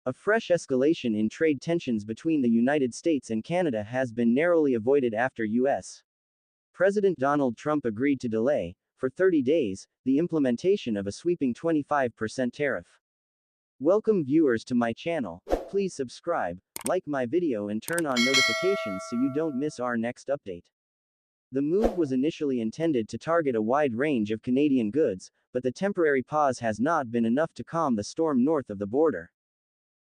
A fresh escalation in trade tensions between the United States and Canada has been narrowly avoided after U.S. President Donald Trump agreed to delay, for 30 days, the implementation of a sweeping 25% tariff. Welcome viewers to my channel. Please subscribe, like my video and turn on notifications so you don't miss our next update. The move was initially intended to target a wide range of Canadian goods, but the temporary pause has not been enough to calm the storm north of the border.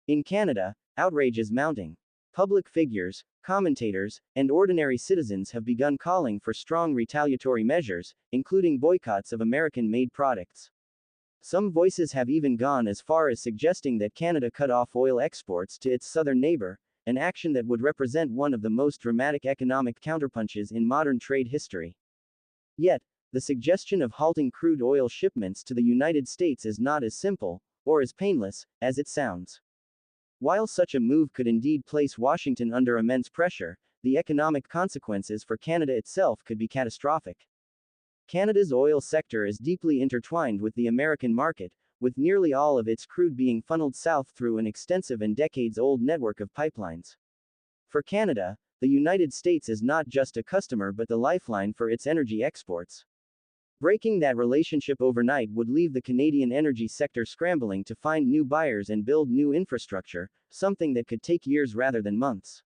In Canada, outrage is mounting. Public figures, commentators, and ordinary citizens have begun calling for strong retaliatory measures, including boycotts of American-made products. Some voices have even gone as far as suggesting that Canada cut off oil exports to its southern neighbor, an action that would represent one of the most dramatic economic counterpunches in modern trade history. Yet, the suggestion of halting crude oil shipments to the United States is not as simple, or as painless, as it sounds. While such a move could indeed place Washington under immense pressure, the economic consequences for Canada itself could be catastrophic. Canada's oil sector is deeply intertwined with the American market, with nearly all of its crude being funneled south through an extensive and decades-old network of pipelines. For Canada, the United States is not just a customer but the lifeline for its energy exports. Breaking that relationship overnight would leave the Canadian energy sector scrambling to find new buyers and build new infrastructure, something that could take years rather than months.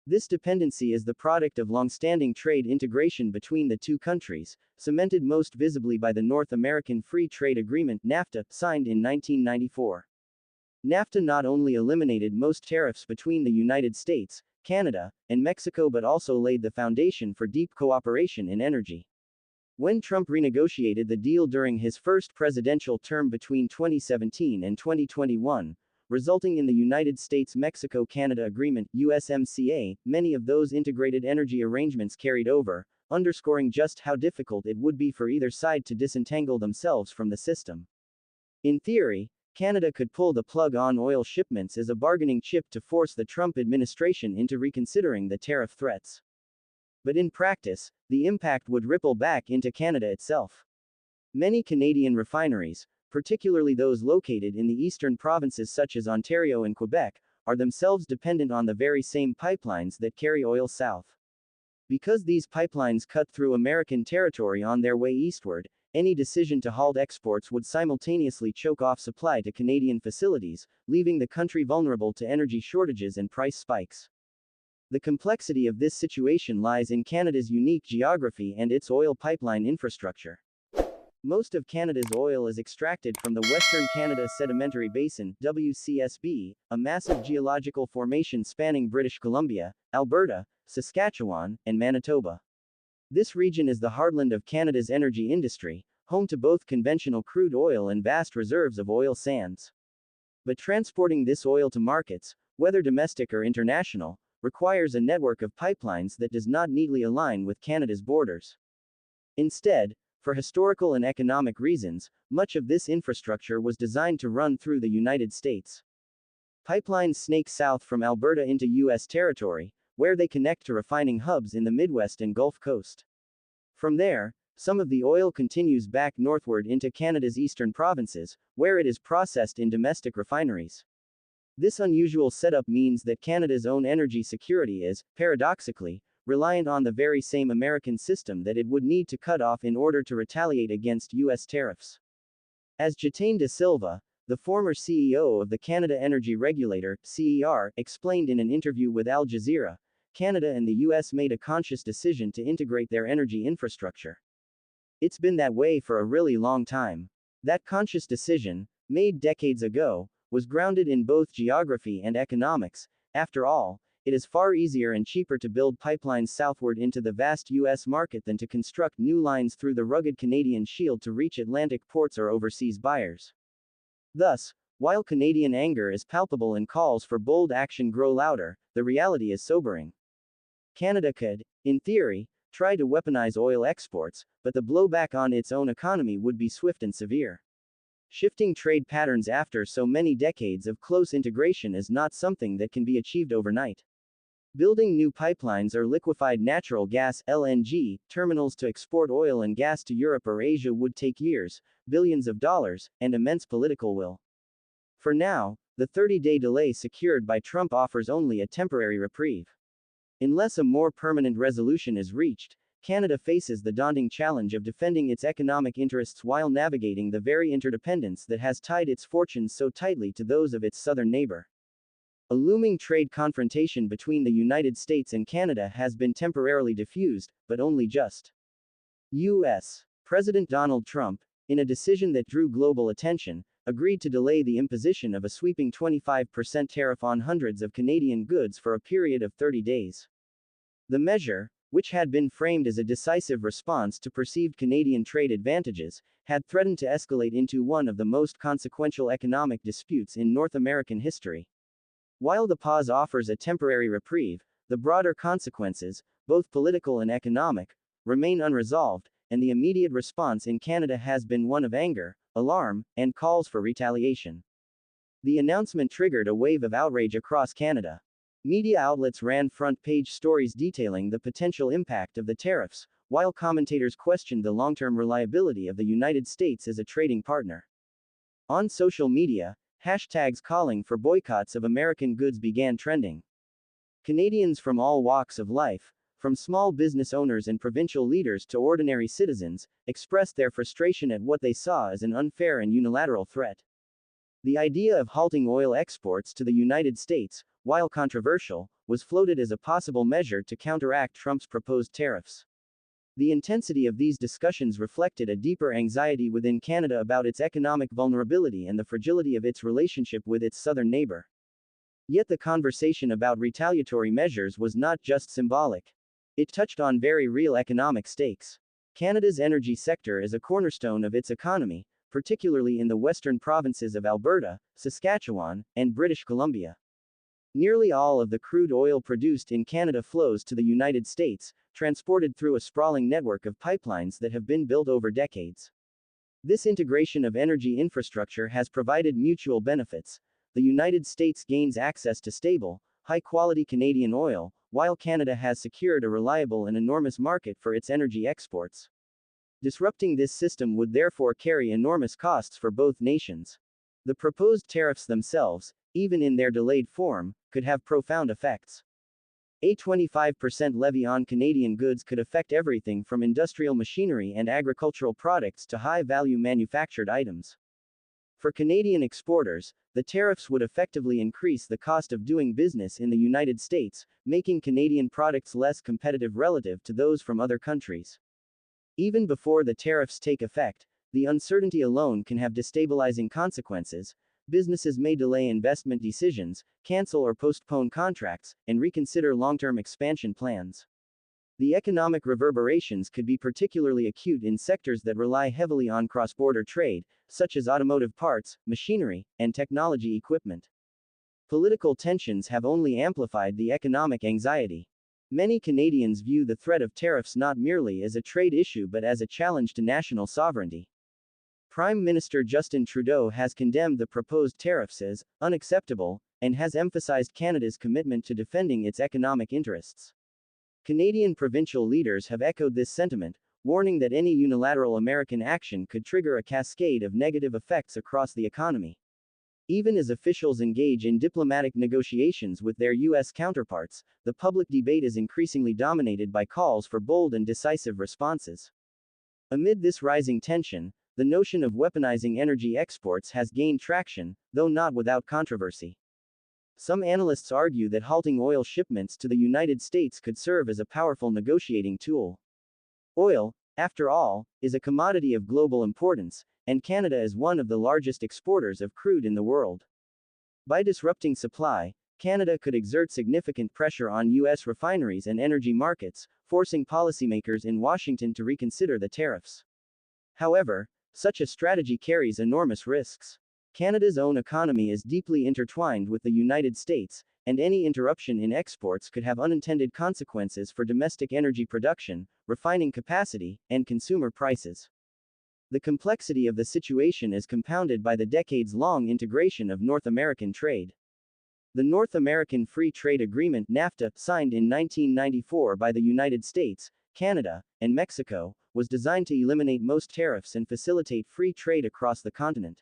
This dependency is the product of long-standing trade integration between the two countries, cemented most visibly by the North American Free Trade Agreement (NAFTA), signed in 1994. NAFTA not only eliminated most tariffs between the United States, Canada, and Mexico but also laid the foundation for deep cooperation in energy. When Trump renegotiated the deal during his first presidential term between 2017 and 2021, resulting in the United States-Mexico-Canada Agreement (USMCA), many of those integrated energy arrangements carried over, underscoring just how difficult it would be for either side to disentangle themselves from the system. In theory, Canada could pull the plug on oil shipments as a bargaining chip to force the Trump administration into reconsidering the tariff threats. But in practice, the impact would ripple back into Canada itself. Many Canadian refineries, particularly those located in the eastern provinces such as Ontario and Quebec, are themselves dependent on the very same pipelines that carry oil south. Because these pipelines cut through American territory on their way eastward, any decision to halt exports would simultaneously choke off supply to Canadian facilities, leaving the country vulnerable to energy shortages and price spikes. The complexity of this situation lies in Canada's unique geography and its oil pipeline infrastructure. Most of Canada's oil is extracted from the Western Canada Sedimentary Basin (WCSB), a massive geological formation spanning British Columbia, Alberta, Saskatchewan, and Manitoba. This region is the heartland of Canada's energy industry, home to both conventional crude oil and vast reserves of oil sands. But transporting this oil to markets, whether domestic or international, requires a network of pipelines that does not neatly align with Canada's borders. Instead, for historical and economic reasons, much of this infrastructure was designed to run through the United States. Pipelines snake south from Alberta into U.S. territory, where they connect to refining hubs in the Midwest and Gulf Coast. From there, some of the oil continues back northward into Canada's eastern provinces, where it is processed in domestic refineries. This unusual setup means that Canada's own energy security is, paradoxically, reliant on the very same American system that it would need to cut off in order to retaliate against U.S. tariffs. As Jatane De Silva, the former CEO of the Canada Energy Regulator, CER, explained in an interview with Al Jazeera, Canada and the U.S. made a conscious decision to integrate their energy infrastructure. It's been that way for a really long time. That conscious decision, made decades ago, was grounded in both geography and economics. After all, it is far easier and cheaper to build pipelines southward into the vast U.S. market than to construct new lines through the rugged Canadian Shield to reach Atlantic ports or overseas buyers. Thus, while Canadian anger is palpable and calls for bold action grow louder, the reality is sobering. Canada could, in theory, try to weaponize oil exports, but the blowback on its own economy would be swift and severe. Shifting trade patterns after so many decades of close integration is not something that can be achieved overnight. Building new pipelines or liquefied natural gas (LNG) terminals to export oil and gas to Europe or Asia would take years, billions of dollars, and immense political will. For now, The 30-day delay secured by Trump offers only a temporary reprieve. Unless a more permanent resolution is reached, Canada faces the daunting challenge of defending its economic interests while navigating the very interdependence that has tied its fortunes so tightly to those of its southern neighbor. A looming trade confrontation between the United States and Canada has been temporarily diffused, but only just. U.S. President Donald Trump, in a decision that drew global attention, agreed to delay the imposition of a sweeping 25% tariff on hundreds of Canadian goods for a period of 30 days. The measure, which had been framed as a decisive response to perceived Canadian trade advantages, had threatened to escalate into one of the most consequential economic disputes in North American history. While the pause offers a temporary reprieve, the broader consequences, both political and economic, remain unresolved, and the immediate response in Canada has been one of anger, alarm, and calls for retaliation. The announcement triggered a wave of outrage across Canada. Media outlets ran front-page stories detailing the potential impact of the tariffs, while commentators questioned the long-term reliability of the United States as a trading partner. On social media, hashtags calling for boycotts of American goods began trending. Canadians from all walks of life, from small business owners and provincial leaders to ordinary citizens, expressed their frustration at what they saw as an unfair and unilateral threat. The idea of halting oil exports to the United States, while controversial, was floated as a possible measure to counteract Trump's proposed tariffs. The intensity of these discussions reflected a deeper anxiety within Canada about its economic vulnerability and the fragility of its relationship with its southern neighbor. Yet the conversation about retaliatory measures was not just symbolic. It touched on very real economic stakes. Canada's energy sector is a cornerstone of its economy, particularly in the western provinces of Alberta, Saskatchewan, and British Columbia. Nearly all of the crude oil produced in Canada flows to the United States, transported through a sprawling network of pipelines that have been built over decades. This integration of energy infrastructure has provided mutual benefits. The United States gains access to stable, high-quality Canadian oil, while Canada has secured a reliable and enormous market for its energy exports. Disrupting this system would therefore carry enormous costs for both nations. The proposed tariffs themselves, even in their delayed form, could have profound effects. A 25% levy on Canadian goods could affect everything from industrial machinery and agricultural products to high-value manufactured items. For Canadian exporters, the tariffs would effectively increase the cost of doing business in the United States, making Canadian products less competitive relative to those from other countries. Even before the tariffs take effect, the uncertainty alone can have destabilizing consequences. Businesses may delay investment decisions, cancel or postpone contracts, and reconsider long-term expansion plans. The economic reverberations could be particularly acute in sectors that rely heavily on cross-border trade, such as automotive parts, machinery, and technology equipment. Political tensions have only amplified the economic anxiety. Many Canadians view the threat of tariffs not merely as a trade issue but as a challenge to national sovereignty. Prime Minister Justin Trudeau has condemned the proposed tariffs as unacceptable, and has emphasized Canada's commitment to defending its economic interests. Canadian provincial leaders have echoed this sentiment, warning that any unilateral American action could trigger a cascade of negative effects across the economy. Even as officials engage in diplomatic negotiations with their U.S. counterparts, the public debate is increasingly dominated by calls for bold and decisive responses. Amid this rising tension, the notion of weaponizing energy exports has gained traction, though not without controversy. Some analysts argue that halting oil shipments to the United States could serve as a powerful negotiating tool. Oil, after all, is a commodity of global importance, and Canada is one of the largest exporters of crude in the world. By disrupting supply, Canada could exert significant pressure on U.S. refineries and energy markets, forcing policymakers in Washington to reconsider the tariffs. However, such a strategy carries enormous risks. Canada's own economy is deeply intertwined with the United States, and any interruption in exports could have unintended consequences for domestic energy production, refining capacity, and consumer prices. The complexity of the situation is compounded by the decades-long integration of North American trade. The North American Free Trade Agreement (NAFTA), signed in 1994 by the United States, Canada, and Mexico, was designed to eliminate most tariffs and facilitate free trade across the continent.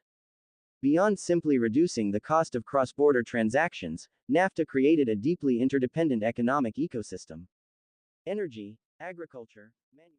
Beyond simply reducing the cost of cross-border transactions, NAFTA created a deeply interdependent economic ecosystem. Energy, agriculture, manufacturing.